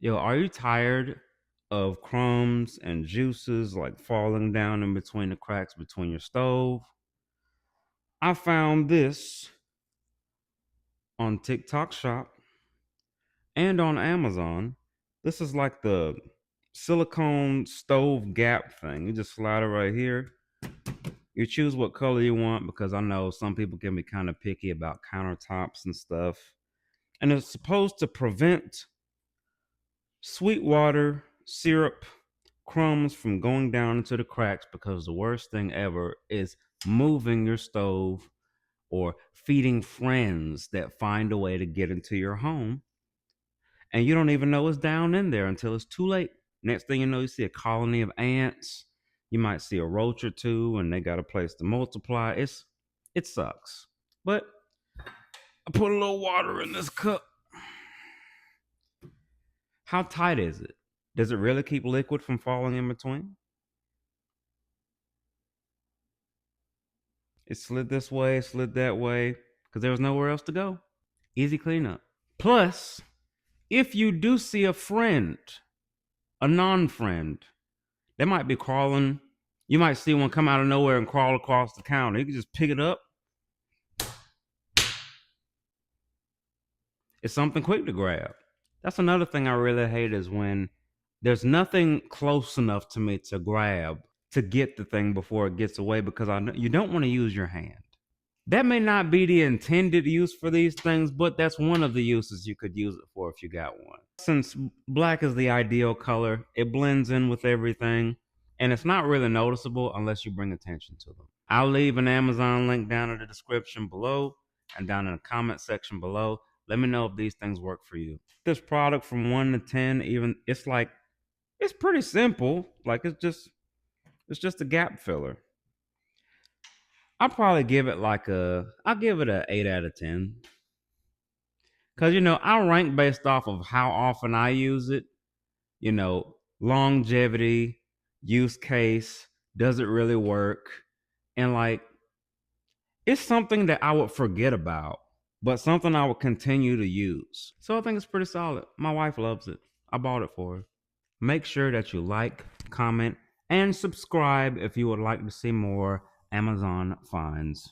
Yo, are you tired of crumbs and juices like falling down in between the cracks between your stove? I found this on TikTok Shop and on Amazon. This is like the silicone stove gap thing. You just slide it right here. You choose what color you want because I know some people can be kind of picky about countertops and stuff. And it's supposed to prevent sweet water, syrup, crumbs from going down into the cracks because the worst thing ever is moving your stove or feeding friends that find a way to get into your home and you don't even know it's down in there until it's too late. Next thing you know, you see a colony of ants. You might see a roach or two and they got a place to multiply. It sucks. But I put a little water in this cup. How tight is it? Does it really keep liquid from falling in between? It slid this way, slid that way, because there was nowhere else to go. Easy cleanup. Plus, if you do see a friend, a non-friend, they might be crawling. You might see one come out of nowhere and crawl across the counter. You can just pick it up. It's something quick to grab. That's another thing I really hate is when there's nothing close enough to me to grab to get the thing before it gets away because you don't want to use your hand. That may not be the intended use for these things, but that's one of the uses you could use it for if you got one. Since black is the ideal color, it blends in with everything, and it's not really noticeable unless you bring attention to them. I'll leave an Amazon link down in the description below and down in the comment section below. Let me know if these things work for you. This product from 1 to 10, even it's pretty simple. Like it's just a gap filler. I'll probably give it I'll give it a 8 out of 10. Cause I rank based off of how often I use it, longevity, use case, does it really work? And it's something that I would forget about, but something I would continue to use. So I think it's pretty solid. My wife loves it. I bought it for her. Make sure that you like, comment, and subscribe if you would like to see more Amazon finds.